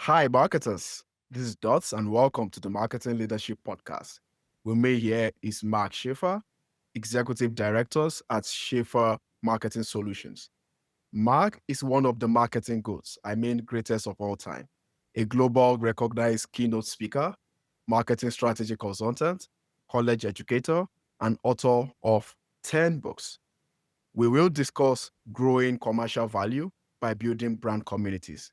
Hi, marketers. This is Dots, and welcome to the Marketing Leadership Podcast. With me here is Mark Schaeffer, Executive Directors at Schaefer Marketing Solutions. Mark is one of the marketing goats, greatest of all time, a global recognized keynote speaker, marketing strategy consultant, college educator, and author of 10 books. We will discuss growing commercial value by building brand communities,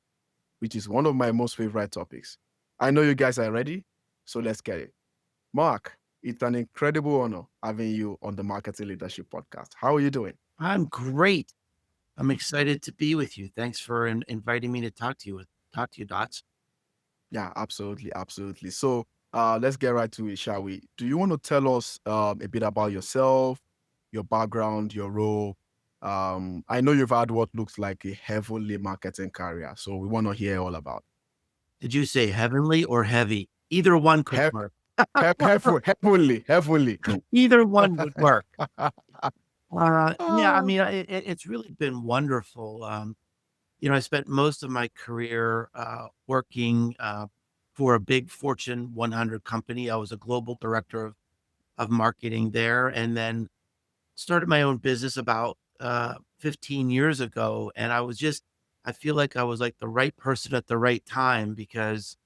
which is one of my most favorite topics. I know you guys are ready, so let's get it. Mark, it's an incredible honor having you on the Marketing Leadership Podcast. How are you doing? I'm great. I'm excited to be with you. Thanks for inviting me to talk to you, Dots. Yeah, absolutely, absolutely. So let's get right to it, shall we? Do you want to tell us a bit about yourself, your background, your role? I know you've had what looks like a heavily marketing career, so we want to hear all about Did you say heavenly or heavy? Either one could it. work. Heavily. Either one would work. Yeah, I Ah, mean, it's really been wonderful. I spent most of my career working for a big Fortune 100 company. I was a global director of marketing there, and then started my own business about 15 years ago. And I feel like I was like the right person at the right time because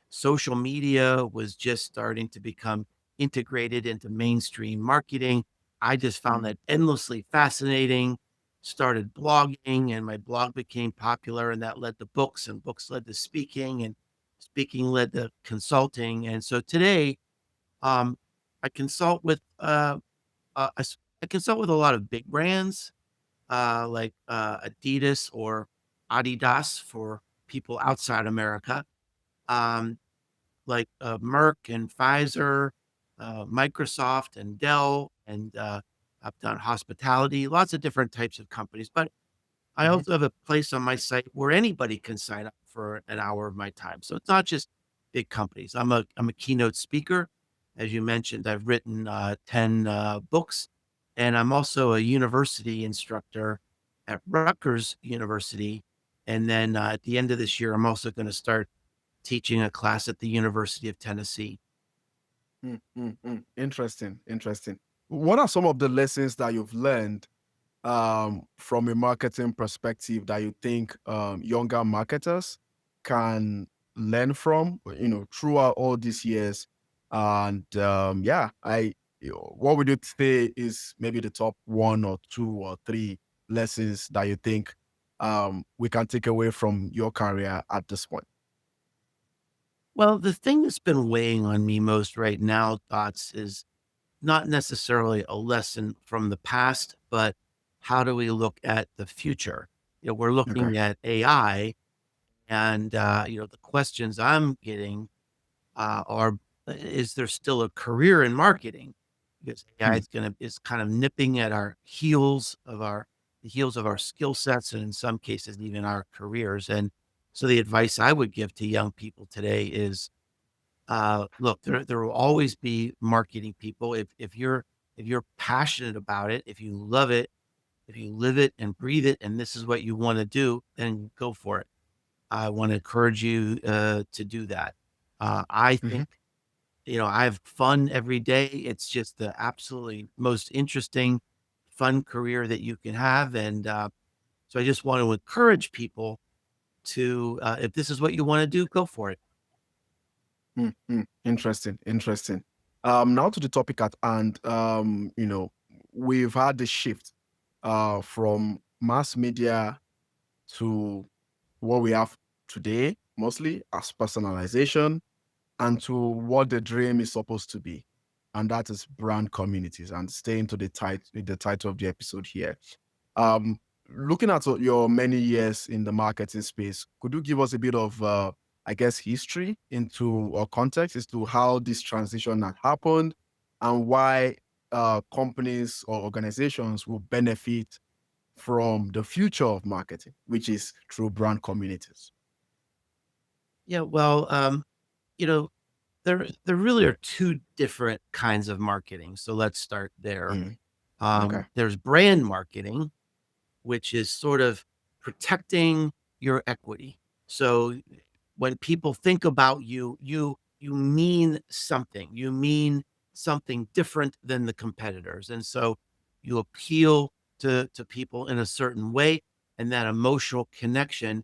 social media was just starting to become integrated into mainstream marketing. I just found mm, that endlessly fascinating. Started blogging, and my blog became popular, and that led to books, and books led to speaking, and speaking led to consulting. And so today, um, I consult with I consult with a lot of big brands, like Adidas or Adidas for people outside America, um, like Merck and Pfizer, Microsoft and Dell, and I've done hospitality, lots of different types of companies. But I mhm. also have a place on my site where anybody can sign up for an hour of my time. So it's not just big companies. I'm a keynote speaker. As you mentioned, I've written 10 books, and I'm also a university instructor at Rutgers University. And then at the end of this year, I'm also going to start teaching a class at the University of Tennessee. Interesting, interesting. What are some of the lessons that you've learned from a marketing perspective that you think younger marketers can learn from, throughout all these years? And what would you say is maybe the top one or two or three lessons that you think we can take away from your career at this point? Well, the thing that's been weighing on me most right now, thoughts, is not necessarily a lesson from the past, but how do we look at the future? We're Okay. looking at AI, and the questions I'm getting are: Is there still a career in marketing? Because AI Hmm. is kind of nipping at the heels of our skill sets, and in some cases, even our careers. And so, the advice I would give to young people today is look, there will always be marketing people. If you're passionate about it, if you love it, if you live it and breathe it, and this is what you want to do, then go for it. I want to encourage you to do that. I Hmm. think I have fun every day. It's just the absolutely most interesting, fun career that you can have, and so I just want to encourage people to, if this is what you want to do, go for it. Interesting, interesting. Now to the topic at hand. We've had the shift from mass media to what we have today, mostly as personalization, and to what the dream is supposed to be, and that is brand communities. And staying to the title of the episode here. Um, Looking at your many years in the marketing space, could you give us a bit of, I guess, history into or context as to how this transition had happened and why companies or organizations will benefit from the future of marketing, which is through brand communities? Yeah, well, you know, there really are two different kinds of marketing. So let's start there. Mm, okay. There's brand marketing, which is sort of protecting your equity. So when people think about you, you mean something. You mean something different than the competitors. And so you appeal to people in a certain way, and that emotional connection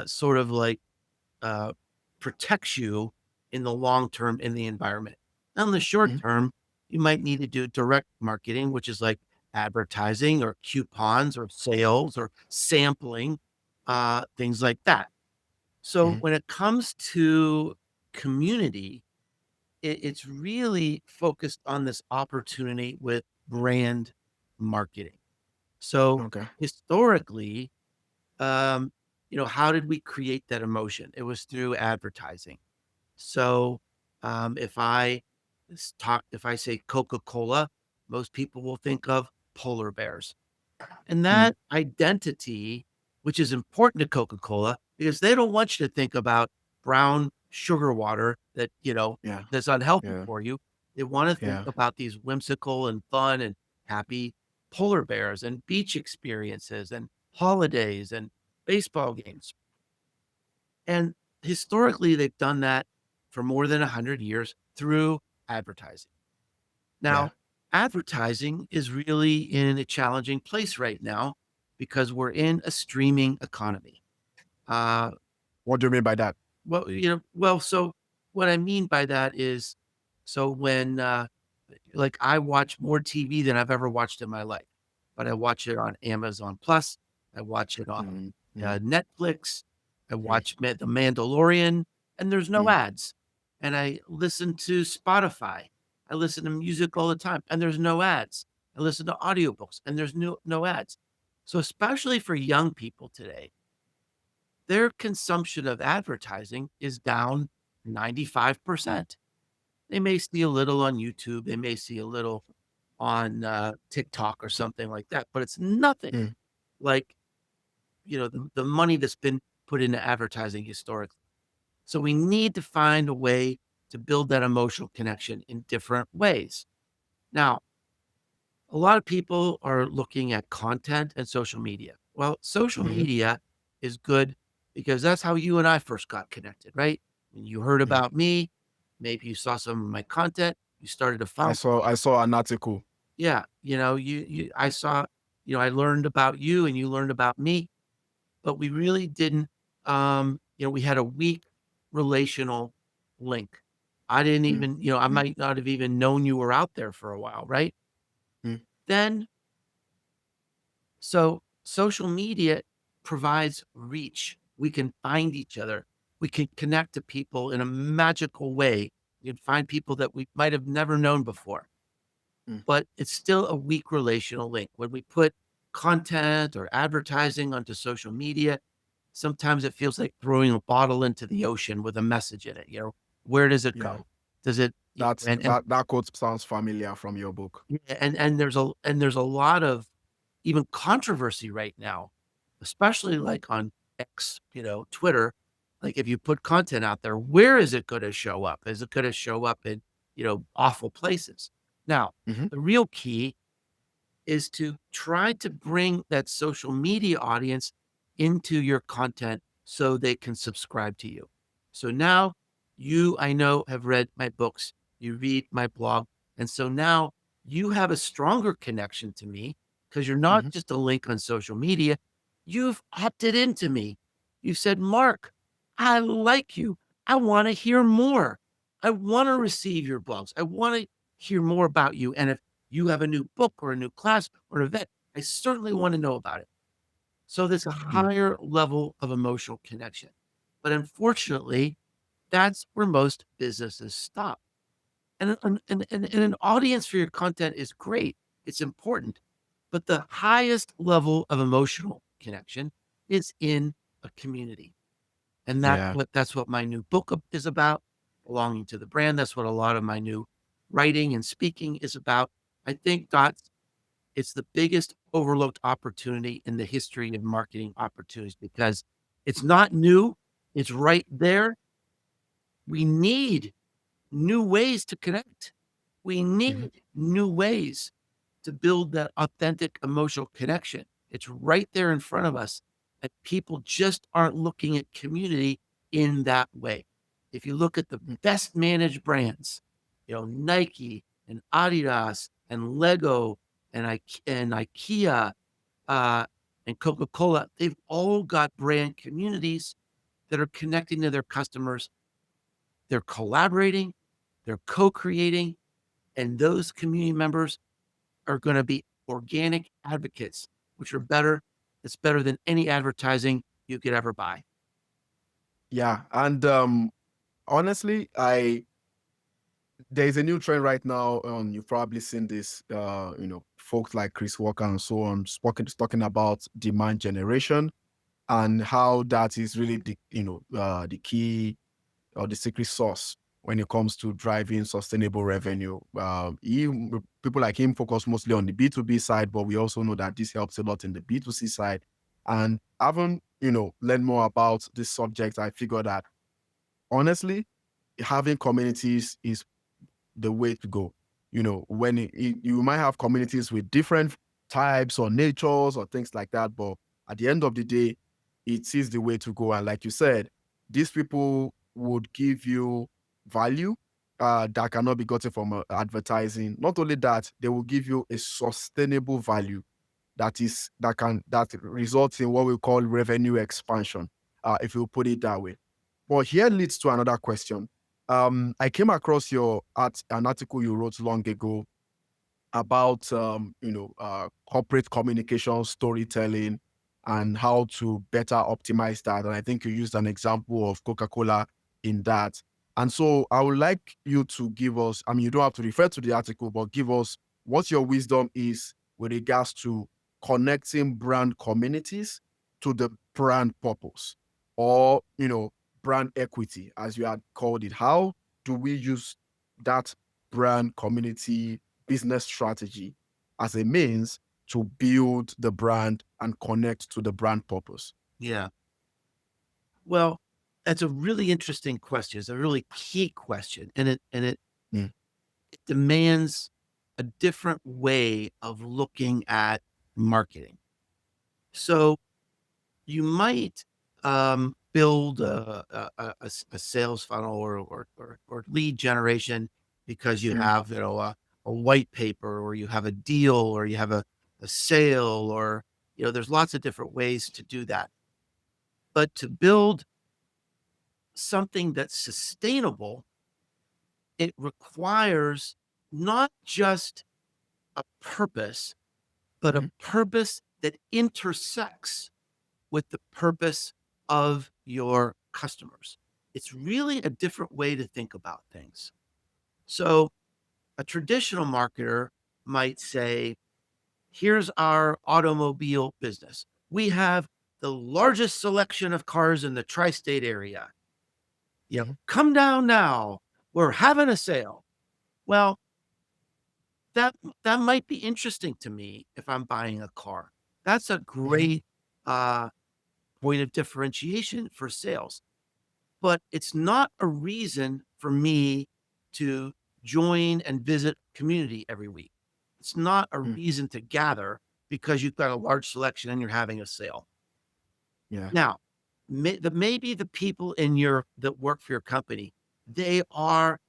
sort of like uh, protects you in the long term in the environment. Now, in the short Mhm. term, you might need to do direct marketing, which is like advertising or coupons or sales or sampling, things like that. So Mhm. when it comes to community, it's really focused on this opportunity with brand marketing. So Okay. historically, um, how did we create that emotion? It was through advertising. So, if I say Coca-Cola, most people will think of polar bears. And Mhm. that identity, which is important to Coca-Cola, because they don't want you to think about brown sugar water that, Yeah. that's unhealthy Yeah. for you. They want to think Yeah. about these whimsical and fun and happy polar bears and beach experiences and holidays and baseball games. And historically, they've done that for more than 100 years through advertising. Yeah. Now, advertising is really in a challenging place right now because we're in a streaming economy. Uh, What do you mean by that? so what I mean by that is, so when, like, I watch more TV than I've ever watched in my life, but I watch it on Amazon Plus, I watch it on Mm. Mm. Netflix, I Mm. watch The Mandalorian, and there's no Mm. ads. And I listen to Spotify. I listen to music all the time, and there's no ads. I listen to audiobooks, and there's no ads. So especially for young people today, their consumption of advertising is down 95%. They may see a little on YouTube, they may see a little on, TikTok or something like that, but it's nothing Mm. like, the money that's been put into advertising historically. So we need to find a way to build that emotional connection in different ways. Now, a lot of people are looking at content and social media. Well, social Mhm. media is good because that's how you and I first got connected, right? When you heard Mm. about me, maybe you saw some of my content, you started to follow. I saw an article. Yeah, I saw, I learned about you and you learned about me, but we really didn't, we had a weak relational link. I didn't Mm. even, I Mm. might not have even known you were out there for a while, right? Mm. Then So social media provides reach. We can find each other. We can connect to people in a magical way. You can find people that we might have never known before, Mm. but it's still a weak relational link. When we put content or advertising onto social media, sometimes it feels like throwing a bottle into the ocean with a message in it. Where does it Yeah. go? Does it, and That quote sounds familiar from your book. yeah, and there's a lot of even controversy right now, especially like on X, Twitter. Like if you put content out there, where is it going to show up? Is it going to show up in, awful places? Now, Mhm. the real key is to try to bring that social media audience into your content so they can subscribe to you. So now you, I know, have read my books, you read my blog. And so now you have a stronger connection to me because you're not Mhm. just a link on social media. You've opted into me. You said, Mark, I like you. I want to hear more. I want to receive your blogs. I want to hear more about you. And if you have a new book or a new class or an event, I certainly want to know about it. So there's a Mm. higher level of emotional connection. But unfortunately, that's where most businesses stop. And an audience for your content is great. It's important. But the highest level of emotional connection is in a community. And Yeah. that's what my new book is about, belonging to the brand. That's what a lot of my new writing and speaking is about. I think that's it's the biggest overlooked opportunity in the history of marketing opportunities because it's not new. It's right there. We need new ways to connect. We Mhm. need new ways to build that authentic emotional connection. It's right there in front of us. And people just aren't looking at community in that way. If you look at the best managed brands, Nike and Adidas and Lego and IKEA uh, and Coca-Cola, they've all got brand communities that are connecting to their customers. They're collaborating, they're co-creating, and those community members are going to be organic advocates, which are better. It's better than any advertising you could ever buy. Yeah. And honestly, I there's a new trend right now. You've probably seen this. Folks like Chris Walker and so on, talking about demand generation and how that is really the key or the secret sauce when it comes to driving sustainable revenue. People like him focus mostly on the B2B side, but we also know that this helps a lot in the B2C side. And having learned more about this subject, I figured that honestly, having communities is the way to go. When you might have communities with different types or natures or things like that, but at the end of the day, it is the way to go. And like you said, these people would give you value that cannot be gotten from advertising. Not only that, they will give you a sustainable value that results in what we call revenue expansion, if you put it that way. But here leads to another question. I came across an article you wrote long ago about corporate communication storytelling and how to better optimize that. And I think you used an example of Coca-Cola in that. And so I would like you to give us, I mean, you don't have to refer to the article, but give us what your wisdom is with regards to connecting brand communities to the brand purpose, or brand equity, as you had called it. How do we use that brand community business strategy as a means to build the brand and connect to the brand purpose? Yeah. Well, that's a really interesting question. It's a really key question, and Mm, it demands a different way of looking at marketing. So you might build a sales funnel or lead generation because you mm, have a white paper, or you have a deal, or you have a sale, or there's lots of different ways to do that. But to build something that's sustainable, it requires not just a purpose, but a mhm, purpose that intersects with the purpose of your customers. It's really a different way to think about things. So, a traditional marketer might say, here's our automobile business. We have the largest selection of cars in the tri state area. mhm, Come down now. We're having a sale. Well, that that might be interesting to me if I'm buying a car. That's a mhm, great uh, point of differentiation for sales. But it's not a reason for me to join and visit community every week. It's not a mm, reason to gather because you've got a large selection and you're having a sale. yeah. Now, maybe the people that work for your company, they are,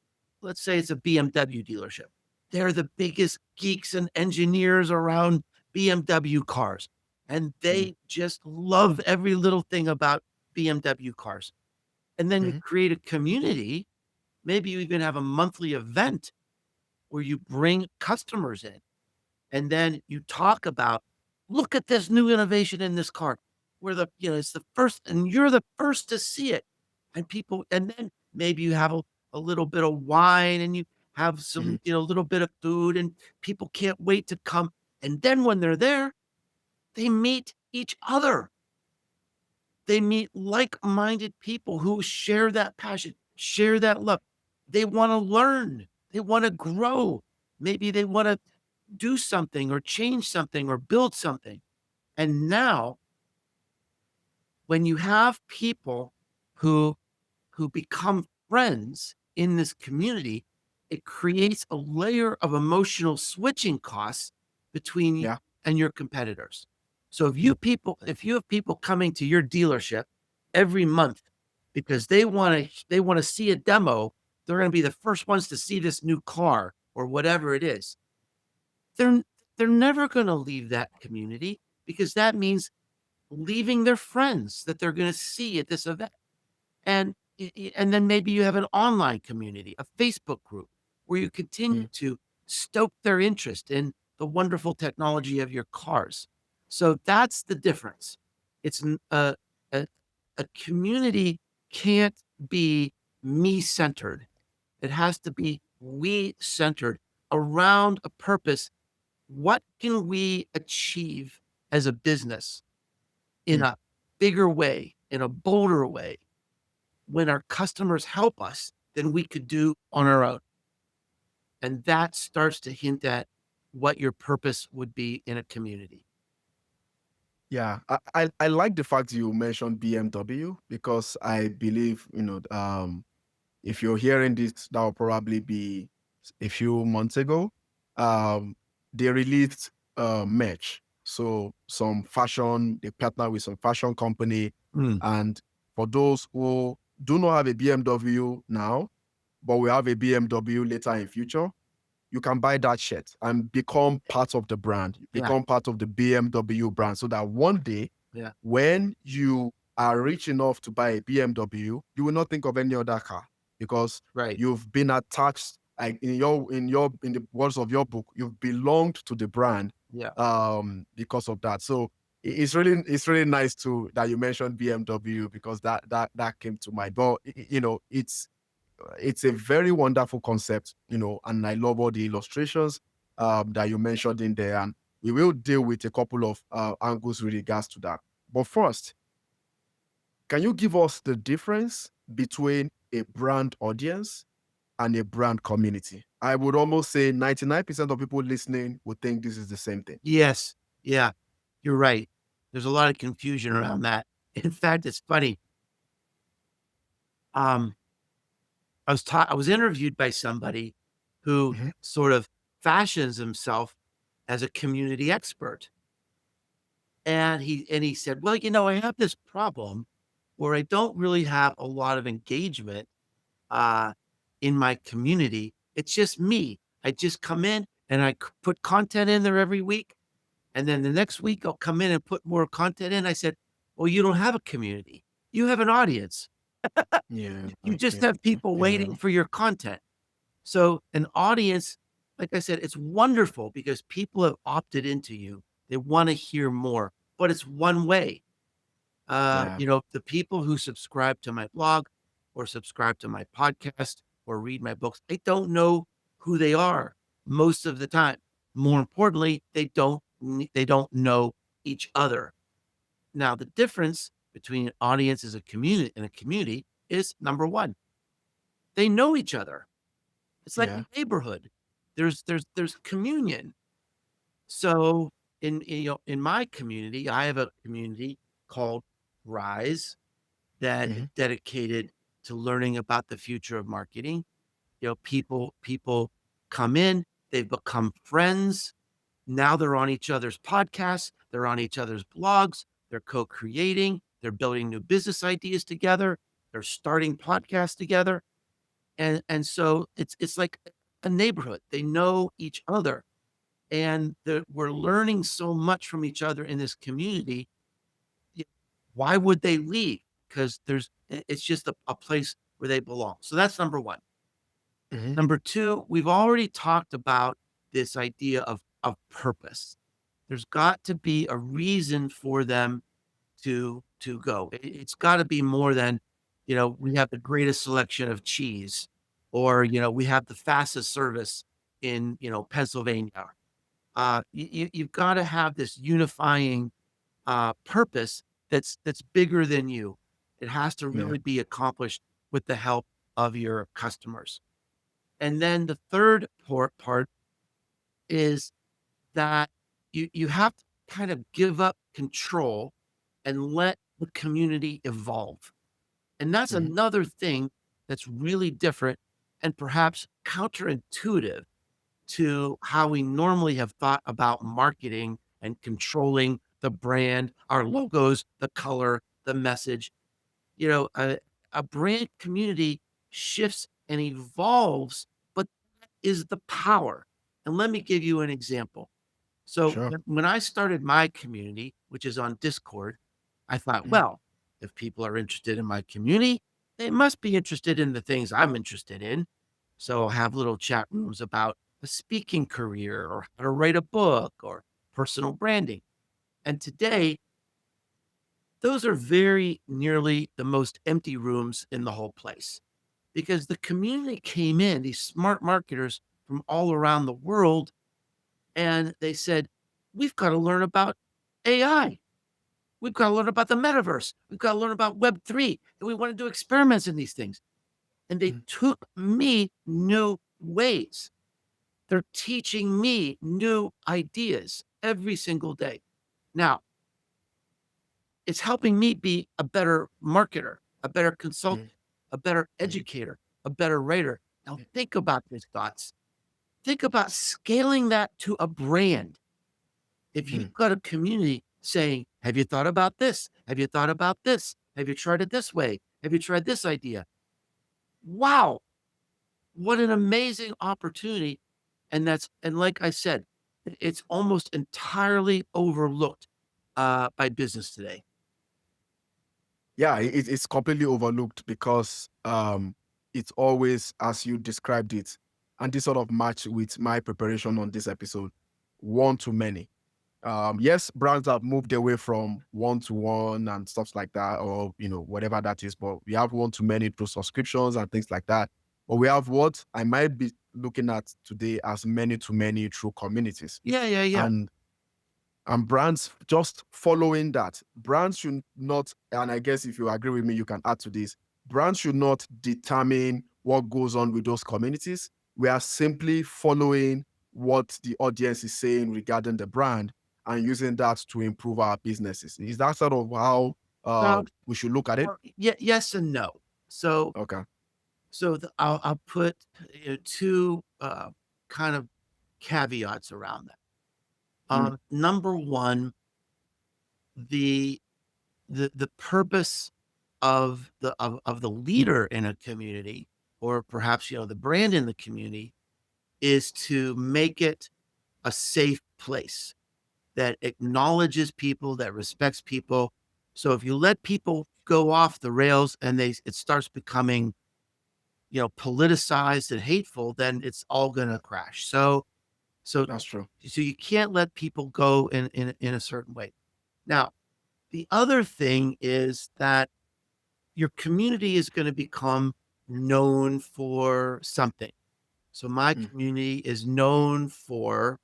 let's say it's a BMW dealership. They're the biggest geeks and engineers around BMW cars, and Mm, they just love every little thing about BMW cars. And then you mhm, create a community. Maybe you even have a monthly event where you bring customers in, and then you talk about, look at this new innovation in this car. It's the first, and you're the first to see it. And then maybe you have a little bit of wine, and you have mhm, some, little bit of food, and people can't wait to come. And then when they're there, they meet each other. They meet like-minded people who share that passion, share that love. They wanna learn, they wanna grow. Maybe they wanna do something or change something or build something. And now when you have people who become friends in this community, it creates a layer of emotional switching costs between you yeah. and your competitors. So if you have people coming to your dealership every month, because they want to see a demo. They're going to be the first ones to see this new car or whatever it is. They're they're never going to leave that community because that means leaving their friends that they're going to see at this event. And then maybe you have an online community, a Facebook group where you continue Mm. to stoke their interest in the wonderful technology of your cars. So that's the difference. It's a, a community can't be me centered. It has to be we centered around a purpose. What can we achieve as a business in Mm. a bigger way, in a bolder way, when our customers help us than we could do on our own? And that starts to hint at what your purpose would be in a community. Yeah, I like the fact you mentioned BMW because I believe, if you're hearing this, that will probably be a few months ago. Um, they released merch. So some fashion, they partner with some fashion company. Mm, And for those who do not have a BMW now, but will have a BMW later in future, you can buy that shirt and become part of the brand, yeah, become part of the BMW brand, so that one day yeah, when you are rich enough to buy a BMW, you will not think of any other car because right. you've been attached, like in the words of your book, you've belonged to the brand Yeah. because of that. So it's really nice to that you mentioned BMW because that came to mind. But it's a very wonderful concept, and I love all the illustrations that you mentioned in there. And we will deal with a couple of angles with regards to that. But first, can you give us the difference between a brand audience and a brand community? I would almost say 99% of people listening would think this is the same thing. Yes. Yeah. You're right. There's a lot of confusion around that. In fact, it's funny. Um, I was interviewed by somebody who Mhm. sort of fashions himself as a community expert. And he said, "Well, I have this problem where I don't really have a lot of engagement uh, in my community. It's just me. I just come in and put content in there every week. And then the next week I'll come in and put more content in." I said, "Well, you don't have a community. You have an audience. Yeah, You just yeah, have people yeah, waiting for your content." So an audience, like I said, it's wonderful because people have opted into you. They want to hear more, but it's one way. yeah, The people who subscribe to my blog or subscribe to my podcast or read my books, they don't know who they are most of the time. More importantly, they don't know each other. Now, the difference between an audience as a community and a community is number one, they know each other. It's like yeah. a neighborhood. There's communion. So in my community, I have a community called Rise that is Mhm. dedicated to learning about the future of marketing. People come in, they've become friends. Now they're on each other's podcasts, they're on each other's blogs, they're co-creating, they're building new business ideas together, they're starting podcasts together. And so it's like a neighborhood. They know each other and we're learning so much from each other in this community. Y- Why would they leave? Because it's just a place where they belong. So that's number one. Mhm. Number two, we've already talked about this idea of purpose. There's got to be a reason for them to go. It's got to be more than, we have the greatest selection of cheese, or we have the fastest service in Pennsylvania. You've got to have this unifying purpose that's bigger than you. It has to Yeah. really be accomplished with the help of your customers. And then the third part is that you have to kind of give up control and let the community evolve. And that's Mhm. another thing that's really different and perhaps counterintuitive to how we normally have thought about marketing and controlling the brand, our logos, the color, the message. You know, uh, a brand community shifts and evolves, but that is the power. And let me give you an example. So Sure. when I started my community, which is on Discord, I thought, Mm, well, if people are interested in my community, they must be interested in the things I'm interested in. So I'll have little chat rooms about a speaking career or how to write a book or personal branding. And today, those are very nearly the most empty rooms in the whole place because the community came in, these smart marketers from all around the world, and they said, we've got to learn about AI. We've got to learn about the metaverse. We've got to learn about Web3. And we want to do experiments in these things. And they mm, took me new ways. They're teaching me new ideas every single day. Now, it's helping me be a better marketer, a better mm, consultant, a better mm, educator, a better writer. Now, mm, think about these thoughts. Think about scaling that to a brand. If mm. you've got a community saying, have you thought about this? Have you thought about this? Have you tried it this way? Have you tried this idea? Wow, what an amazing opportunity. And like I said, it's almost entirely overlooked by business today. Yeah, it's completely overlooked because it's always as you described it, and this sort of match with my preparation on this episode, one to many. Yes, brands have moved away from one to one and stuff like that, or whatever that is. But we have one to many through subscriptions and things like that. But we have what I might be looking at today as many to many through communities. Yeah, yeah, yeah. And brands just following that. Brands should not, and I guess if you agree with me, you can add to this. Brands should not determine what goes on with those communities. We are simply following what the audience is saying regarding the brand and using that to improve our businesses. Is that sort of how Well, we should look at it? yes and no. So, Okay. I'll put two kind of caveats around that. Mm, Number one, the the purpose of the leader in a community, or perhaps the brand in the community, is to make it a safe place that acknowledges people, that respects people. So if you let people go off the rails and it starts becoming politicized and hateful, then it's all going to crash. So that's true. so you can't let people go in a certain way. Now, the other thing is that your community is going to become known for something. So my Mm, community is known for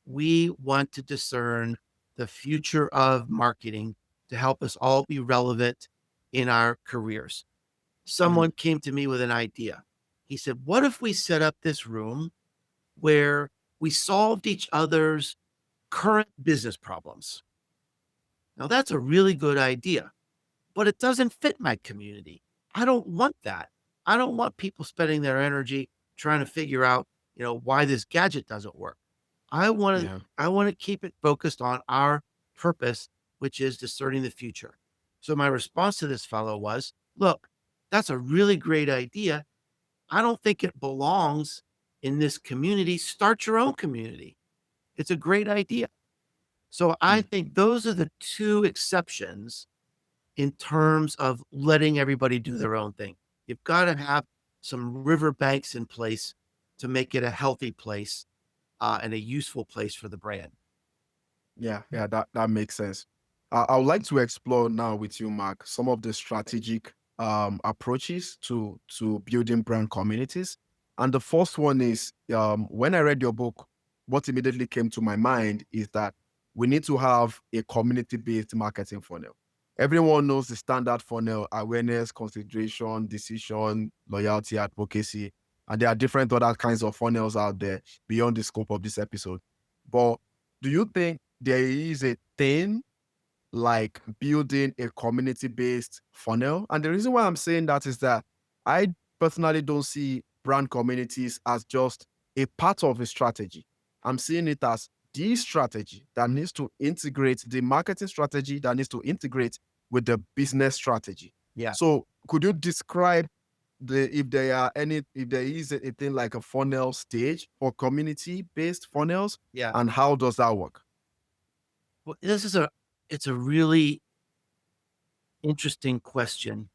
we want to discern the future of marketing to help us all be relevant in our careers. mm, Someone came to me with an idea. He said, what if we set up this room where we solved each other's current business problems? Now, that's a really good idea, but it doesn't fit my community. I don't want that. I don't want people spending their energy trying to figure out, why this gadget doesn't work. I want to yeah. I want to keep it focused on our purpose, which is discerning the future. So my response to this fellow was, look, that's a really great idea. I don't think it belongs in this community. Start your own community. It's a great idea. So I Mm, think those are the two exceptions in terms of letting everybody do their own thing. You've got to have some riverbanks in place to make it a healthy place and a useful place for the brand. yeah, yeah, that makes sense. I would like to explore now with you, Mark, some of the strategic approaches to building brand communities. And the first one is when I read your book, what immediately came to my mind is that we need to have a community-based marketing funnel. Everyone knows the standard funnel: awareness, consideration, decision, loyalty, advocacy, and there are different other kinds of funnels out there beyond the scope of this episode. But do you think there is a thing like building a community-based funnel? And the reason why I'm saying that is that I personally don't see brand communities as just a part of a strategy. I'm seeing it as the strategy that needs to integrate the marketing strategy that needs to integrate with the business strategy. Yeah. So could you describe if there is a thing like a funnel stage or community-based funnels, Yeah. and how does that work? Well, it's a really interesting question.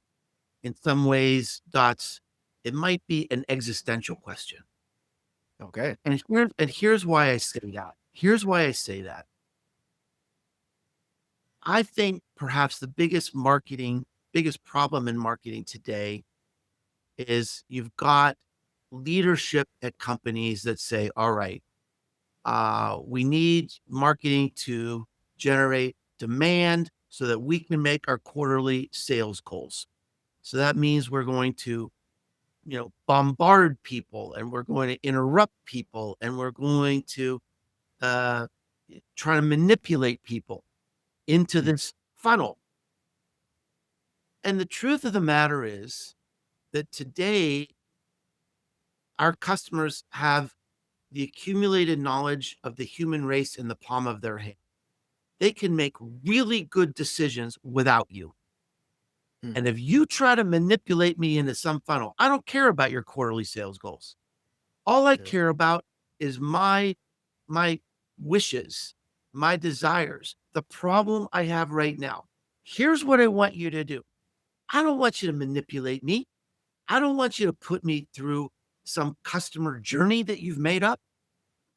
In some ways, Dots, it might be an existential question. Okay. And here's why I say that. Here's why I say that. I think perhaps the biggest problem in marketing today is you've got leadership at companies that say, all right, we need marketing to generate demand so that we can make our quarterly sales goals. So that means we're going to, bombard people, and we're going to interrupt people, and we're going to uh, try to manipulate people into Mm, this funnel. And the truth of the matter is that today our customers have the accumulated knowledge of the human race in the palm of their hand. They can make really good decisions without you. mm, And if you try to manipulate me into some funnel, I don't care about your quarterly sales goals. All I yes. care about is my wishes, my desires, the problem I have right now. Here's what I want you to do. I don't want you to manipulate me. I don't want you to put me through some customer journey that you've made up.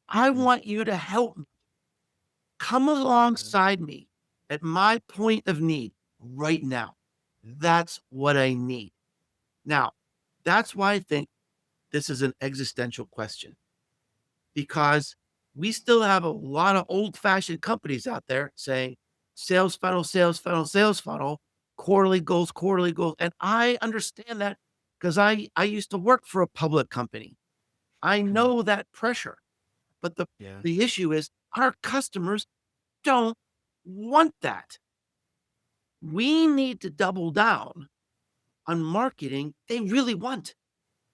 I Mm, want you to help me. Come mm, alongside me at my point of need right now. That's what I need. Now, that's why I think this is an existential question, because we still have a lot of old fashioned companies out there saying sales funnel, sales funnel, sales funnel, quarterly goals, quarterly goals. And I understand that because I used to work for a public company. I mm, know that pressure. But the, yeah. the issue is our customers don't want that. We need to double down on marketing they really want.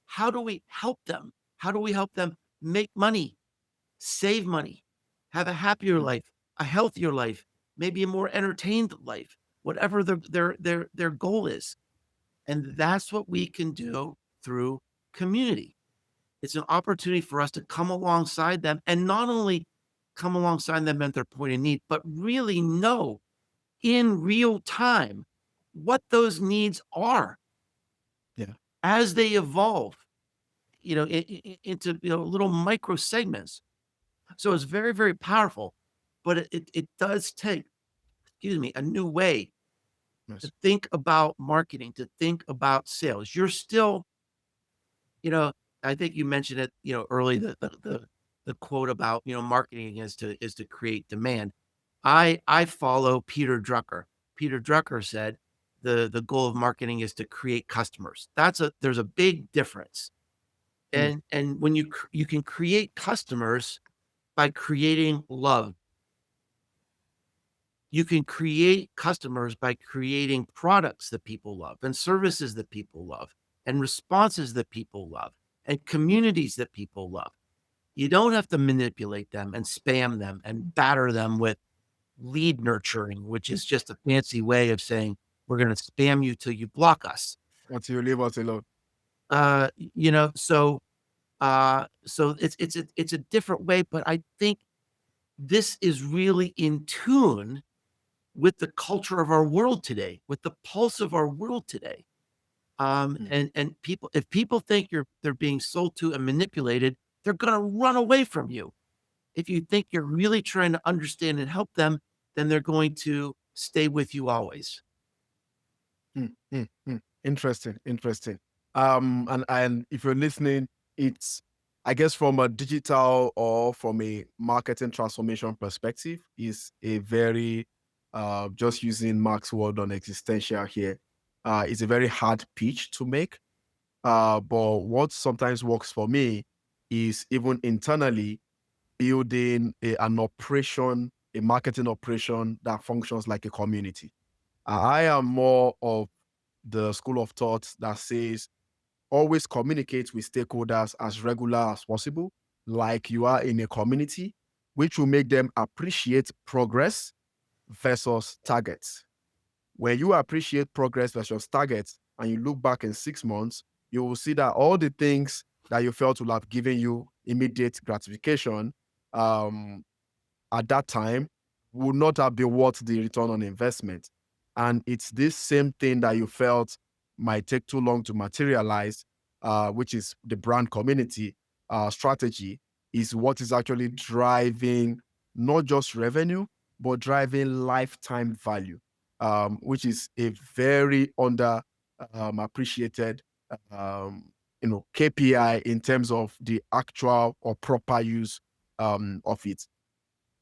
How do we help them? How do we help them make money, save money, have a happier Mm, life, a healthier life, maybe a more entertained life, whatever their goal is? And that's what we can do through community. It's an opportunity for us to come alongside them, and not only come alongside them at their point of need, but really know in real time what those needs are yeah. as they evolve, into little micro segments. So it's very, very powerful, but it does take, excuse me, a new way to Yes. think about marketing, to think about sales. You're still, you know, I think you mentioned it, early, the quote about, marketing is to create demand. I follow Peter Drucker. Peter Drucker said the goal of marketing is to create customers. There's a big difference. Mm, And when you can create customers by creating love. You can create customers by creating products that people love, and services that people love, and responses that people love, and communities that people love. You don't have to manipulate them and spam them and batter them with lead nurturing, which is just a fancy way of saying we're going to spam you till you block us. until you leave us alone. So it's a different way, but I think this is really in tune with the culture of our world today, with the pulse of our world today. Mm, And people, if people think they're being sold to and manipulated, they're going to run away from you. If you think you're really trying to understand and help them, then they're going to stay with you always. Interesting, interesting. And if you're listening, it's, I guess, from a digital or from a marketing transformation perspective, is a very just using Mark's word on existential here. It's a very hard pitch to make. But what sometimes works for me is even internally building a marketing operation that functions like a community. I am more of the school of thought that says always communicate with stakeholders as regular as possible, like you are in a community, which will make them appreciate progress versus targets. When you appreciate progress versus targets and you look back in 6 months, you will see that all the things that you felt will have given you immediate gratification um, at that time would not have been worth the return on investment. And it's this same thing that you felt might take too long to materialize, which is the brand community strategy, is what is actually driving not just revenue, but driving lifetime value, which is a very under appreciated KPI in terms of the actual or proper use of it.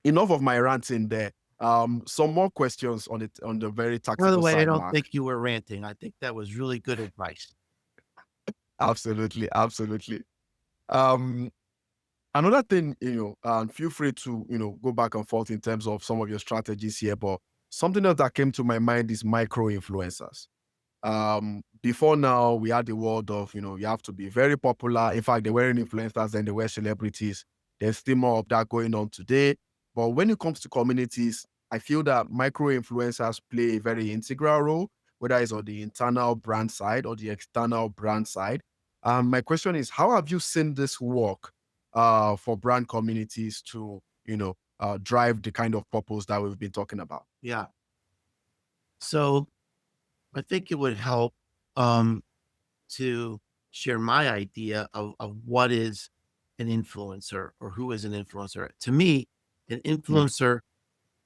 Enough of my ranting there. Some more questions on it on the very By the tactical way, I side, don't Mark. think you were ranting. I think that was really good advice. Absolutely, absolutely. Um, Another thing, and feel free to go back and forth in terms of some of your strategies here, but something else that came to my mind is micro influencers. Before now, we had the world of, you have to be very popular. In fact, they weren't influencers, then they were celebrities. There's still more of that going on today. But when it comes to communities, I feel that micro influencers play a very integral role, whether it's on the internal brand side or the external brand side. My question is, how have you seen this work for brand communities to, drive the kind of purpose that we've been talking about? Yeah. So I think it would help um, to share my idea of what is an influencer or who is an influencer. To me, an Mm, influencer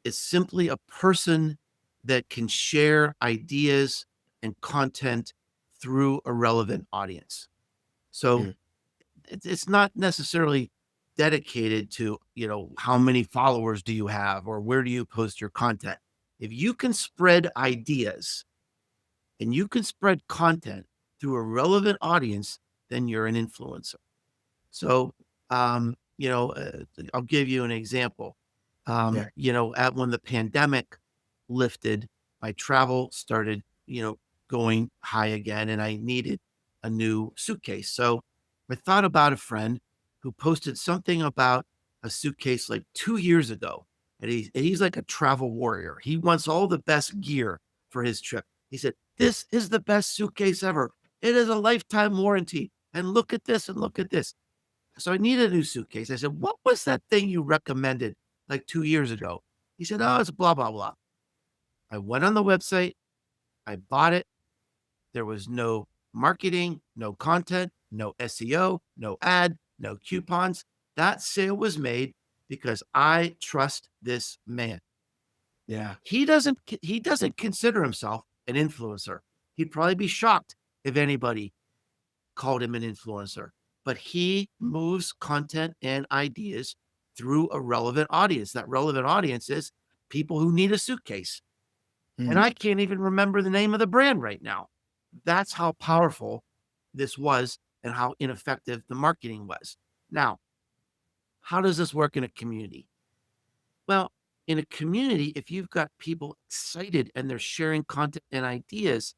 is simply a person that can share ideas and content through a relevant audience. So mm, it's not necessarily dedicated to, how many followers do you have or where do you post your content. If you can spread ideas and you can spread content through a relevant audience, then you're an influencer. So, I'll give you an example. yeah. At when the pandemic lifted, my travel started, going high again, and I needed a new suitcase. So I thought about a friend who posted something about a suitcase like 2 years ago. And he's like a travel warrior. He wants all the best gear for his trip. He said, "This is the best suitcase ever. It is a lifetime warranty. And look at this and look at this." So I needed a new suitcase. I said, "What was that thing you recommended like 2 years ago?" He said, "Oh, it's blah, blah, blah." I went on the website, I bought it. There was no marketing, no content, no SEO, no ad, no coupons. That sale was made because I trust this man. Yeah. He doesn't consider himself an influencer. He'd probably be shocked if anybody called him an influencer, but he moves content and ideas through a relevant audience. That relevant audience is people who need a suitcase. And Mm, I can't even remember the name of the brand right now. That's how powerful this was and how ineffective the marketing was. Now, how does this work in a community? Well, in a community, if you've got people excited and they're sharing content and ideas,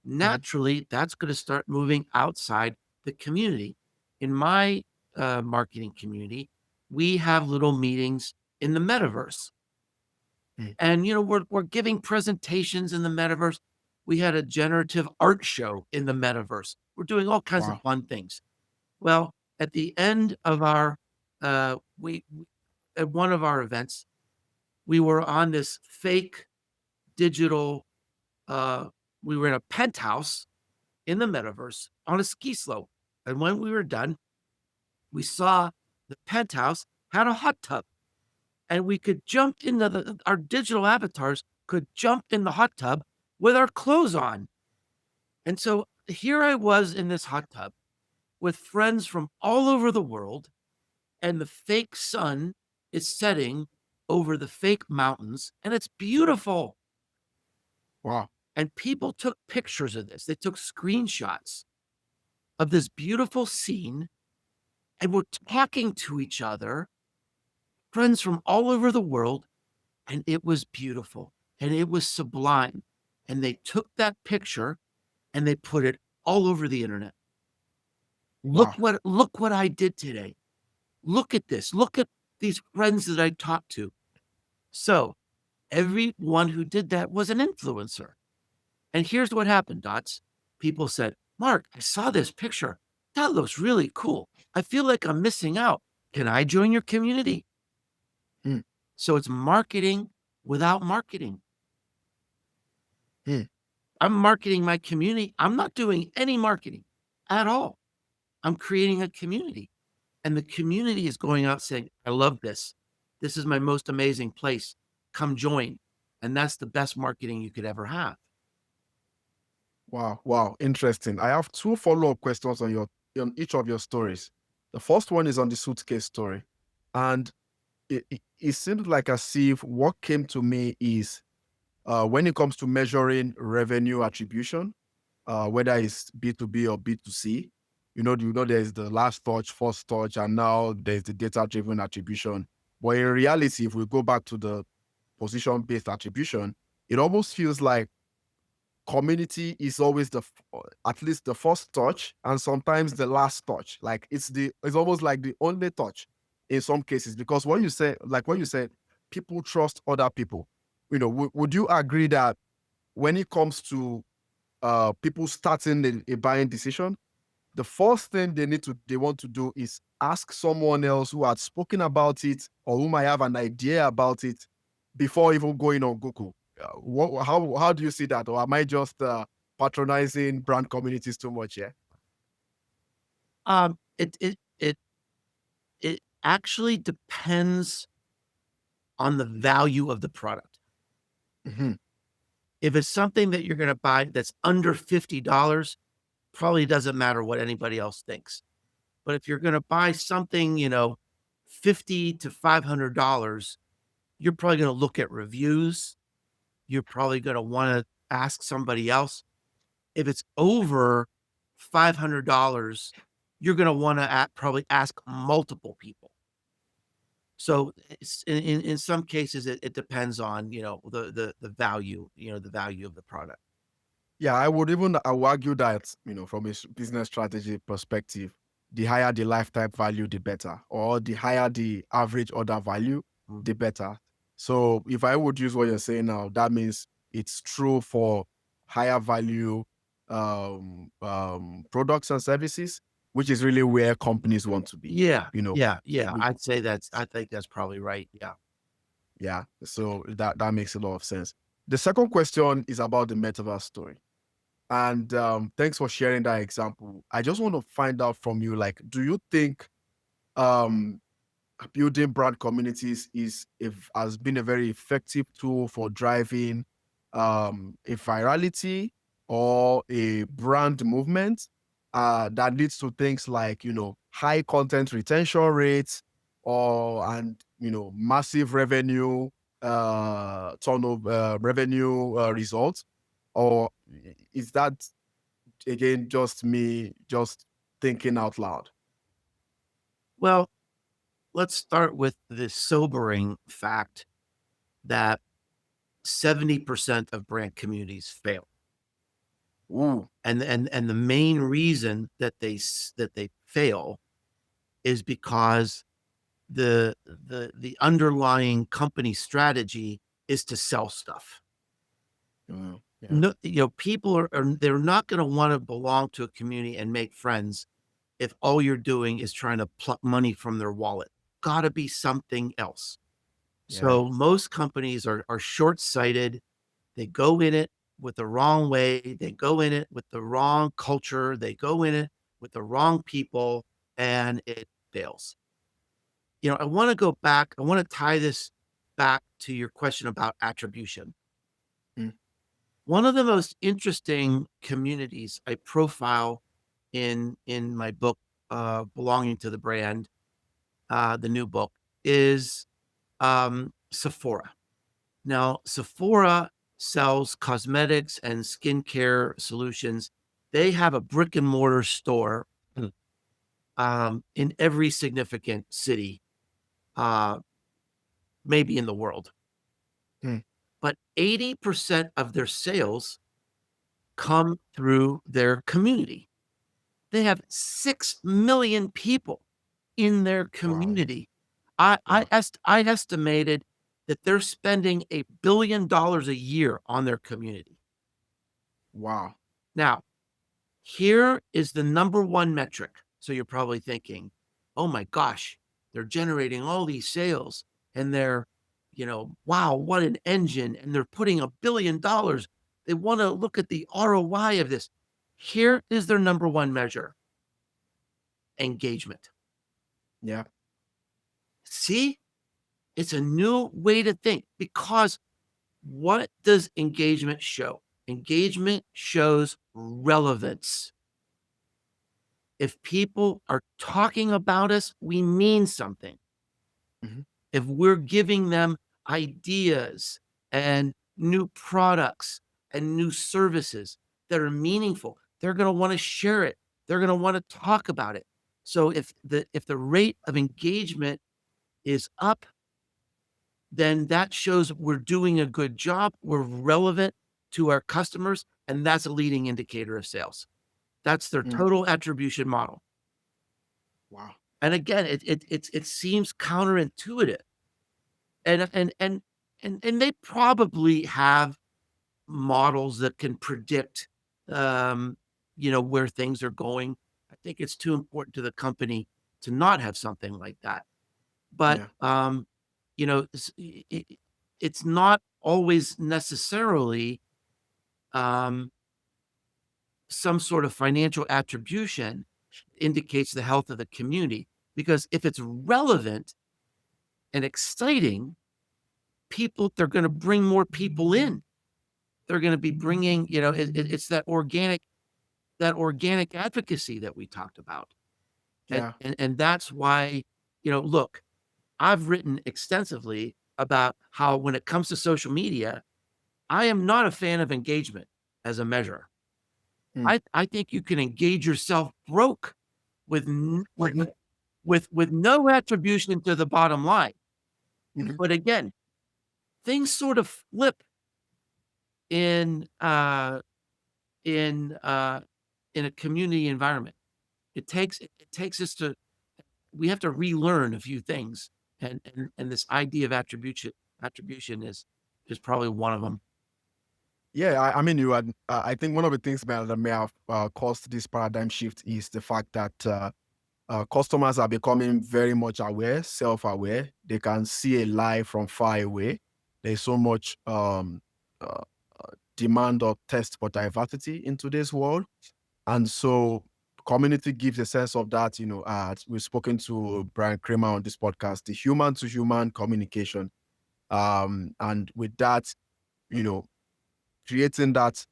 mhm. naturally, that's going to start moving outside the community. In my marketing community, we have little meetings in the metaverse. Mm. And, we're giving presentations in the metaverse. We had a generative art show in the metaverse. We're doing all kinds of Wow. fun things. Well, at the end of our, at one of our events, we were on this fake digital, uh, we were in a penthouse in the metaverse on a ski slope. And when we were done, we saw the penthouse had a hot tub and we could jump into our digital avatars could jump in the hot tub with our clothes on. And so here I was in this hot tub with friends from all over the world, and the fake sun is setting over the fake mountains, and it's beautiful. Wow. And people took pictures of this. They took screenshots of this beautiful scene and were talking to each other, friends from all over the world, and it was beautiful and it was sublime. And they took that picture and they put it all over the internet. Wow. Look what I did today. Look at this. Look at these friends that I talked to. So everyone who did that was an influencer. And here's what happened, Dots. People said, Mark, I saw this picture. That looks really cool. I feel like I'm missing out. Can I join your community? Hmm. So it's marketing without marketing. Hmm. I'm marketing my community. I'm not doing any marketing at all. I'm creating a community. And the community is going out saying, I love this. This is my most amazing place. Come join. And that's the best marketing you could ever have. Wow, wow, interesting. I have two follow-up questions on each of your stories. The first one is on the suitcase story, and it seemed like as if what came to me is when it comes to measuring revenue attribution, whether it's B2B or B2C, there's the last touch, first touch, and now there's the data-driven attribution. But in reality, if we go back to the position-based attribution, it almost feels like community is always at least the first touch and sometimes the last touch. Like it's almost like the only touch in some cases, because what you said, people trust other people. Would you agree that when it comes to people starting a buying decision, the first thing they want to do is ask someone else who had spoken about it or who might have an idea about it before even going on Google? How do you see that? Or am I just patronizing brand communities too much? Yeah. Um, it it it it actually depends on the value of the product. Hmm. If it's something that you're going to buy that's under $50, probably doesn't matter what anybody else thinks. But if you're going to buy something, 50 to $500, you're probably going to look at reviews. You're probably going to want to ask somebody else. If it's over $500, you're going to want to probably ask multiple people. So in some cases, it depends on, the value, the value of the product. Yeah, I would argue that, from a business strategy perspective, the higher the lifetime value, the better, or the higher the average order value, Mm. the better. So if I would use what you're saying now, that means it's true for higher value products and services, which is really where companies want to be. Yeah, You know, yeah, yeah. we, I think that's probably right. Yeah. yeah. So that makes a lot of sense. The second question is about the metaverse story. And thanks for sharing that example. I just want to find out from you, like, do you think um, building brand communities has been a very effective tool for driving a virality or a brand movement that leads to things like, high content retention rates and massive revenue turnover revenue results? Or is that again just me just thinking out loud? Well, let's start with the sobering fact that 70% of brand communities fail. Ooh. And the main reason that that they fail is because the underlying company strategy is to sell stuff. Yeah. No, people they're not going to want to belong to a community and make friends if all you're doing is trying to pluck money from their wallet. Got to be something else. Yeah. So most companies are short-sighted. They go in it with the wrong way. They go in it with the wrong culture. They go in it with the wrong people, and it fails. I want to go back. I want to tie this back to your question about attribution. Mm. One of the most interesting communities I profile in my book, belonging to the brand, the new book, is Sephora. Now, Sephora sells cosmetics and skincare solutions. They have a brick and mortar store in every significant city, uh, maybe in the world. Mm. But 80% of their sales come through their community. They have 6 million people in their Wow. community. Wow. I estimated that they're spending $1 billion a year on their community. Wow. Now, here is the number one metric. So you're probably thinking, oh my gosh, they're generating all these sales and they're, wow, what an engine. And they're putting $1 billion. They want to look at the ROI of this. Here is their number one measure: engagement. Yeah. See, it's a new way to think, because what does engagement show? Engagement shows relevance. If people are talking about us, we mean something. Mhm. If we're giving them ideas and new products and new services that are meaningful, they're going to want to share it. They're going to want to talk about it. So if the rate of engagement is up, then that shows we're doing a good job. We're relevant to our customers, and that's a leading indicator of sales. That's their Mm. total attribution model. Wow. And again, it seems counterintuitive, and they probably have models that can predict, um, where things are going. I think it's too important to the company to not have something like that. But Yeah. it's not always necessarily, um, some sort of financial attribution indicates the health of the community, because if it's relevant and exciting, they're going to bring more people in. They're going to be bringing, it's that organic advocacy that we talked about. And, Yeah. and, and that's why, look, I've written extensively about how, when it comes to social media, I am not a fan of engagement as a measure. Mm. I think you can engage yourself broke with with no attribution to the bottom line. Mhm. But again, things sort of flip in uh in uh in a community environment. It takes us to we have to relearn a few things, and this idea of attribution is probably one of them. Yeah, I mean, I think one of the things that may have caused this paradigm shift is the fact that customers are becoming very much aware, self-aware. They can see a lie from far away. There's so much uh, demand or test for diversity in today's world, and so community gives a sense of that. We've spoken to Brian Kramer on this podcast, the human-to-human communication, and with that, you know, creating that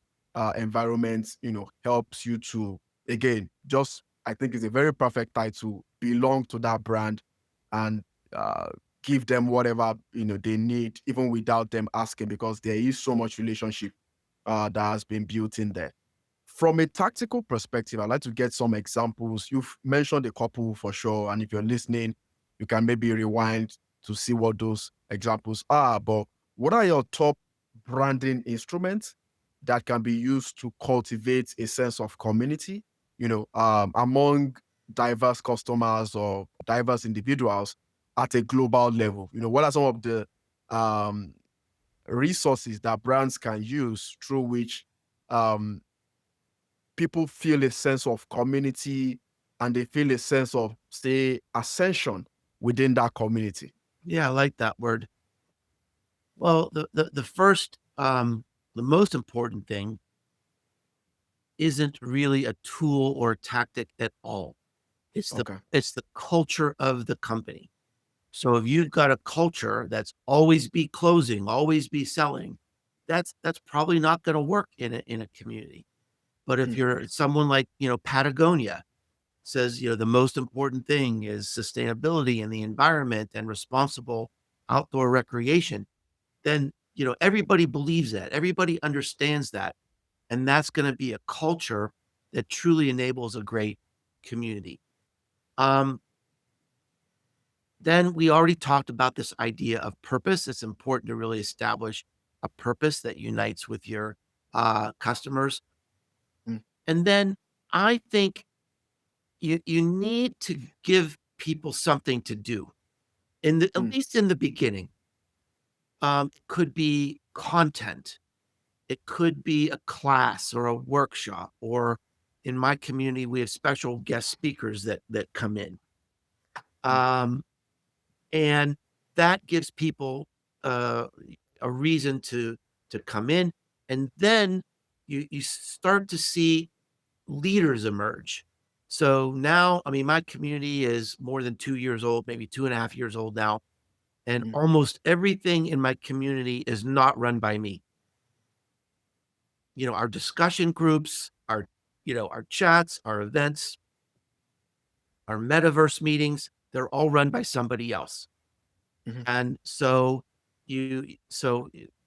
environment, helps you to, again, just, I think it's a very perfect title, belong to that brand and uh, give them whatever, they need, even without them asking, because there is so much relationship that has been built in there. From a tactical perspective, I'd like to get some examples. You've mentioned a couple for sure. And if you're listening, you can maybe rewind to see what those examples are. But what are your top branding instruments that can be used to cultivate a sense of community, among diverse customers or diverse individuals at a global level? What are some of the um, resources that brands can use through which um, people feel a sense of community and they feel a sense of, say, ascension within that community? Yeah, I like that word. Well, the most important thing isn't really a tool or a tactic at all. It's the Okay. it's the culture of the company. So if you've got a culture that's always be closing, always be selling, that's probably not going to work in a community. But if Mm, you're someone like, Patagonia says, the most important thing is sustainability and the environment and responsible outdoor recreation, then, everybody believes that. Everybody understands that. And that's going to be a culture that truly enables a great community. Um, then we already talked about this idea of purpose. It's important to really establish a purpose that unites with your customers. mm, And then I think you need to give people something to do at mm, least in the beginning. It could be content. It could be a class or a workshop, or in my community, we have special guest speakers that come in. mm, Um, and that gives people uh, a reason to come in, and then you start to see leaders emerge. So now, I mean, my community is more than 2 years old, maybe 2.5 years old now, and mm. almost everything in my community is not run by me. Our discussion groups, our chats, our events, our metaverse meetings, they're all run by somebody else. Mhm. And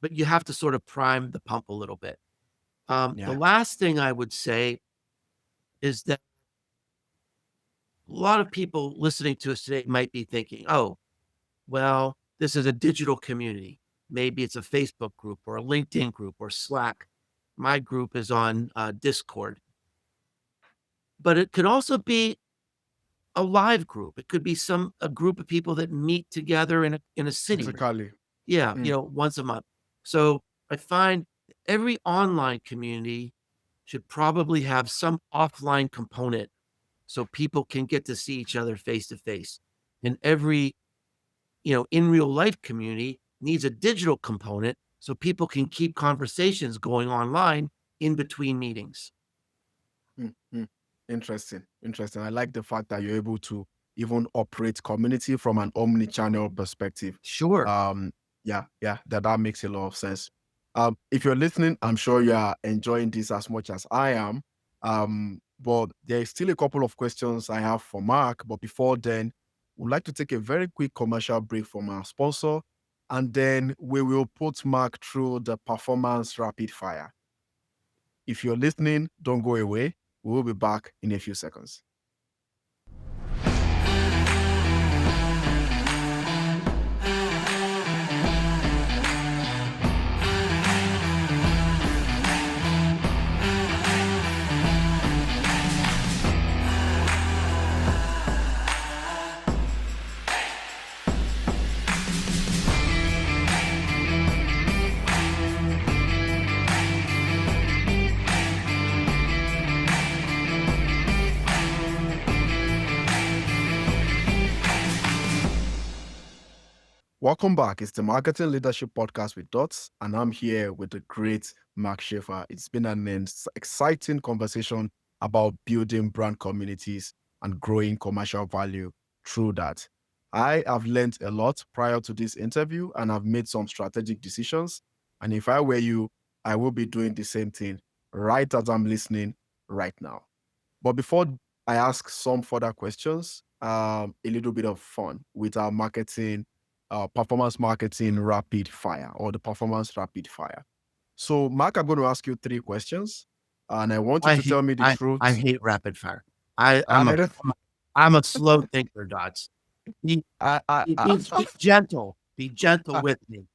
but you have to sort of prime the pump a little bit. The Yeah, last thing I would say is that a lot of people listening to us today might be thinking, oh, well, this is a digital community. Maybe it's a Facebook group or a LinkedIn group or Slack. My group is on Discord, but it could also be a live group. It could be a group of people that meet together in a city. physically. Yeah, Mm, once a month. So I find every online community should probably have some offline component so people can get to see each other face to face. And every, in real life community needs a digital component so people can keep conversations going online in between meetings. mm, mm. Interesting. Interesting. I like the fact that you're able to even operate community from an omni-channel perspective. Sure. Um, yeah, that makes a lot of sense. If you're listening, I'm sure you are enjoying this as much as I am. But there is still a couple of questions I have for Mark. But before then, we'd like to take a very quick commercial break from our sponsor, and then we will put Mark through the performance rapid fire. If you're listening, don't go away. We will be back in a few seconds. Welcome back. It's the Marketing Leadership Podcast with Dots, and I'm here with the great Mark Schaeffer. It's been an exciting conversation about building brand communities and growing commercial value through that. I have learned a lot prior to this interview, and I've made some strategic decisions. And if I were you, I will be doing the same thing right as I'm listening right now. But before I ask some further questions, a little bit of fun with our performance marketing rapid fire, or the performance rapid fire. So, Mark, I'm going to ask you three questions, and I want you I to hate tell me the I truth. hate rapid fire. I I'm And a I, don't- I'm a slow thinker, Dots. Be be gentle. Be gentle with me.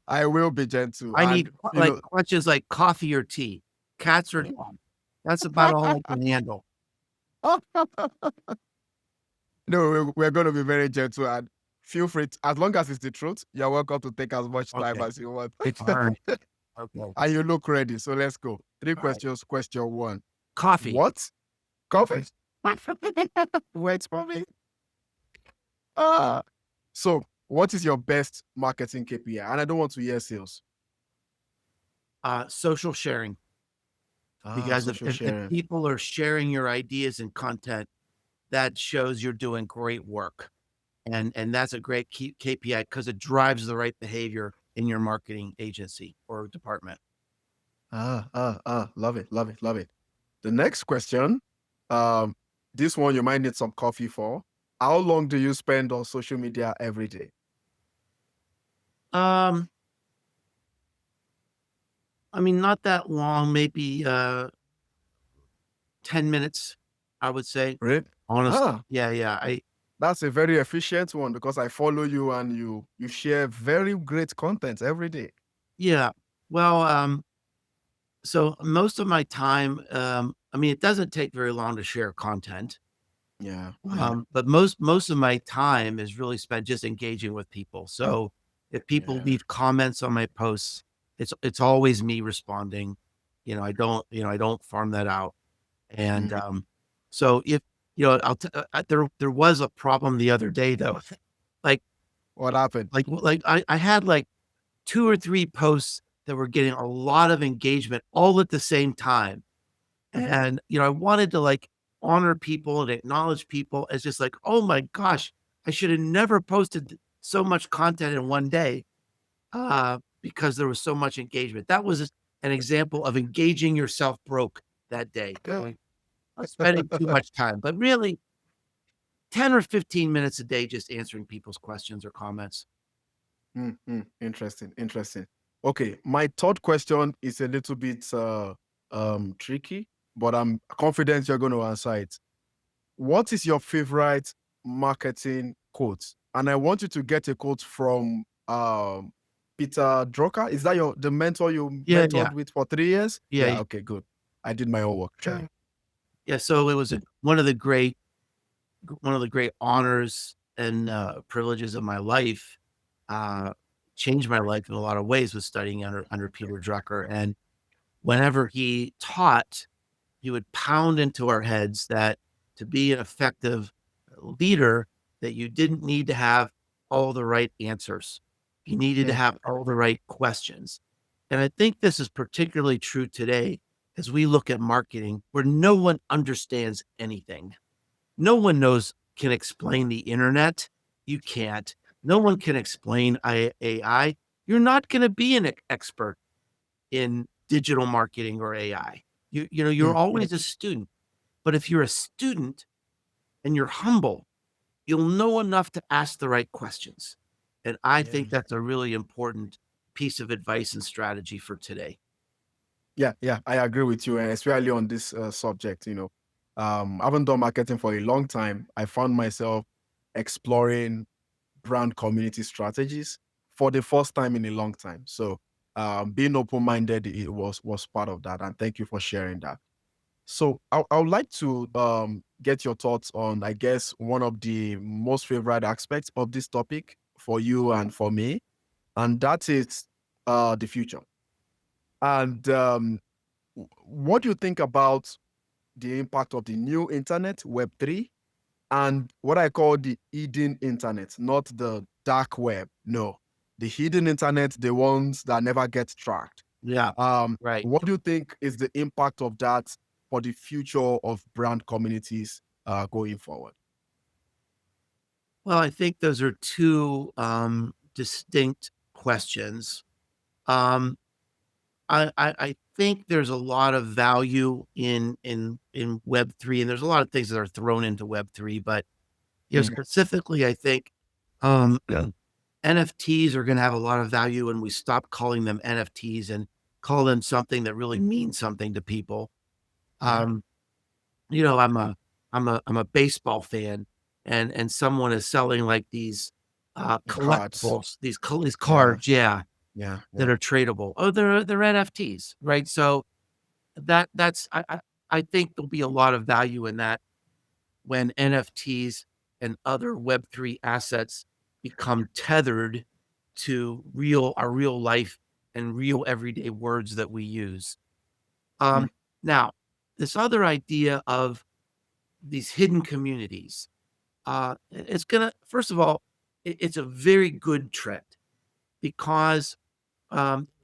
I will be gentle. I And, need like questions like coffee or tea, cats or dogs. That's about all I can handle. no, we're going to be very gentle, and feel free, as long as it's the truth, you're welcome to take as much time Okay. as you want. All right. Okay. And you look ready. So let's go. Three All right. questions. Question one. Coffee. What? Coffee. Wait for me. Ah. So, what is your best marketing KPI? And I don't want to hear sales. Social sharing. Because if, Social if sharing. people are sharing your ideas and content, that shows you're doing great work. And that's a great KPI because it drives the right behavior in your marketing agency or department. Love it, love it, love it. The next question, um, this one you might need some coffee for. How long do you spend on social media every day? Um, I mean, not that long, maybe 10 minutes, I would say. Right? Honestly. Ah, Yeah, yeah. that's a very efficient one because I follow you and you share very great content every day. Yeah. Well, so most of my time, I mean, it doesn't take very long to share content. Yeah. But most of my time is really spent just engaging with people. So if people Yeah. leave comments on my posts, It's always me responding. I don't farm that out. And Mm. so if there was a problem the other day though. like What happened? I had like 2 or 3 posts that were getting a lot of engagement all at the same time. And, I wanted to like honor people and acknowledge people as just like, oh my gosh, I should have never posted so much content in one day because there was so much engagement. That was an example of engaging yourself broke that day. Like, not spending too much time, but really 10 or 15 minutes a day just answering people's questions or comments. Interesting, interesting. Okay, my third question is a little bit tricky, but I'm confident you're going to answer it. What is your favorite marketing quote? And I want you to get a quote from Peter Drucker. Is that the mentor you Yeah, yeah, mentored with for 3 years? yeah, Yeah, okay, good. I did my homework. Sure. yeah. So it was one of the great honors and privileges of my life. Uh, Changed my life in a lot of ways with studying under Peter Drucker. And whenever he taught, he would pound into our heads that to be an effective leader, that you didn't need to have all the right answers. You needed to Mm, have all the right questions. And I think this is particularly true today as we look at marketing where no one understands anything. No one can explain the internet. You can't. No one can explain AI. You're not going to be an expert in digital marketing or AI. You're mm, always a student. But if you're a student and you're humble, you'll know enough to ask the right questions. And I yeah. think that's a really important piece of advice and strategy for today. Yeah, yeah, I agree with you, and especially on this subject. I haven't done marketing for a long time. I found myself exploring brand community strategies for the first time in a long time. So, being open-minded, it was part of that, and thank you for sharing that. So, I would like to get your thoughts on, I guess, one of the most favorite aspects of this topic for you and for me, and that is the future. And what do you think about the impact of the new internet, Web3, and what I call the hidden internet, not the dark web? No, the hidden internet, the ones that never get tracked. Yeah, right. What do you think is the impact of that for the future of brand communities going forward? Well, I think those are two distinct questions. Um, I think there's a lot of value in Web3, and there's a lot of things that are thrown into Web3, but Mm, specifically, I think um, NFTs are going to have a lot of value when we stop calling them NFTs and call them something that really means something to people. mhm. Um, I'm a baseball fan, and someone is selling like these Cards. collectibles, these Yeah, cards, yeah, yeah, that yeah. are tradable. Oh, they're NFTs, right? So that's I think there'll be a lot of value in that when NFTs and other Web3 assets become tethered to our real life and real everyday words that we use. Mm, Now, this other idea of these hidden communities, it's gonna first of all, it's a very good trend because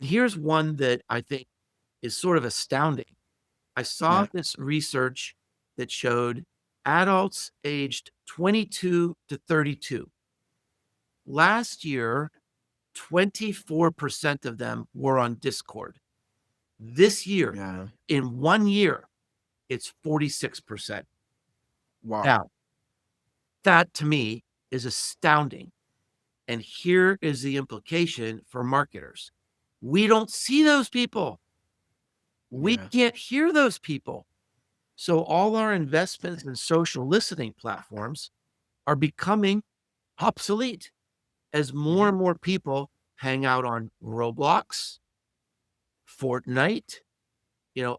here's one that I think is sort of astounding. I saw yeah, this research that showed adults aged 22 to 32. Last year, 24% of them were on Discord. This year, yeah. in 1 year, it's 46%. Wow. Now, that to me is astounding. And here is the implication for marketers. We don't see those people. We Yeah. can't hear those people. So all our investments in social listening platforms are becoming obsolete as more Mhm. and more people hang out on Roblox, Fortnite,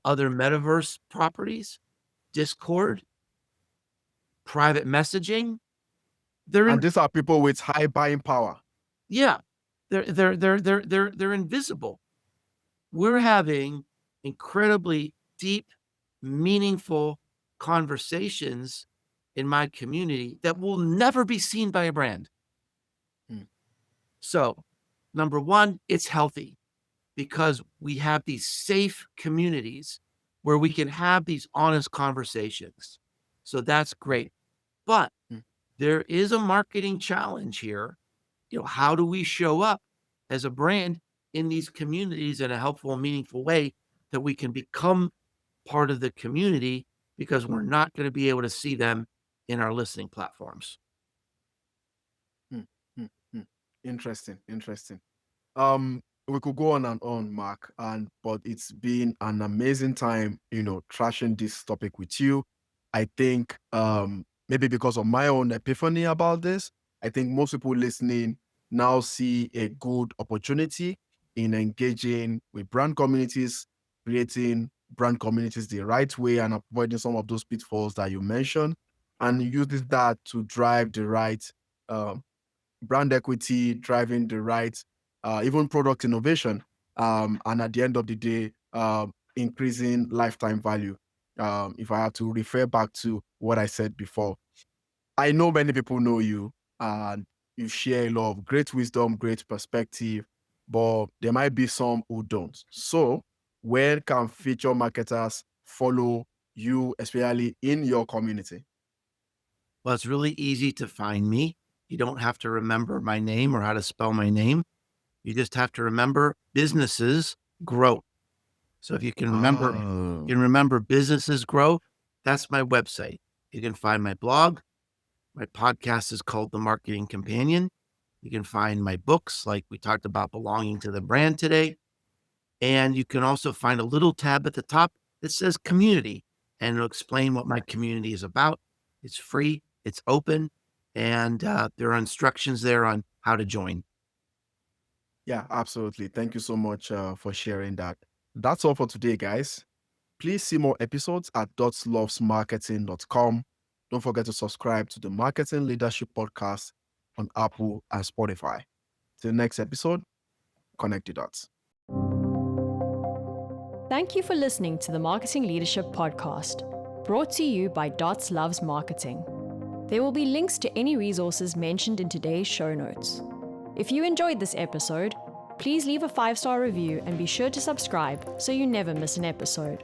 other metaverse properties, Discord, private messaging. They're And in, these are people with high buying power. yeah, they're invisible. we're having incredibly deep, meaningful conversations in my community that will never be seen by a brand. Mm. So, number one, it's healthy because we have these safe communities where we can have these honest conversations. So that's great. But Mm. there is a marketing challenge here. How do we show up as a brand in these communities in a helpful and meaningful way that we can become part of the community because we're not going to be able to see them in our listening platforms? Mm. Mm. Mm. Interesting. Interesting. We could go on and on, Mark, and but it's been an amazing time, trashing this topic with you. I think maybe because of my own epiphany about this, I think most people listening now see a good opportunity in engaging with brand communities, creating brand communities the right way and avoiding some of those pitfalls that you mentioned, and uses that to drive the right um, brand equity, driving the right, even product innovation, and at the end of the day, increasing lifetime value. If I have to refer back to what I said before, I know many people know you and you share a lot of great wisdom, great perspective, but there might be some who don't. So, where can future marketers follow you, especially in your community? Well, it's really easy to find me. You don't have to remember my name or how to spell my name. You just have to remember businesses grow. So if Oh, you can remember businesses grow, that's my website. You can find my blog. My podcast is called The Marketing Companion. You can find my books, like we talked about belonging to the brand today. And you can also find a little tab at the top that says community, and it'll explain what my community is about. It's free, it's open, and there are instructions there on how to join. yeah, absolutely. Thank you so much for sharing that. That's all for today, guys. Please see more episodes at dotslovesmarketing.com. Don't forget to subscribe to the Marketing Leadership Podcast on Apple and Spotify. Till next episode, connect the dots. Thank you for listening to the Marketing Leadership Podcast, brought to you by Dots Loves Marketing. There will be links to any resources mentioned in today's show notes. If you enjoyed this episode, please leave a 5-star review and be sure to subscribe so you never miss an episode.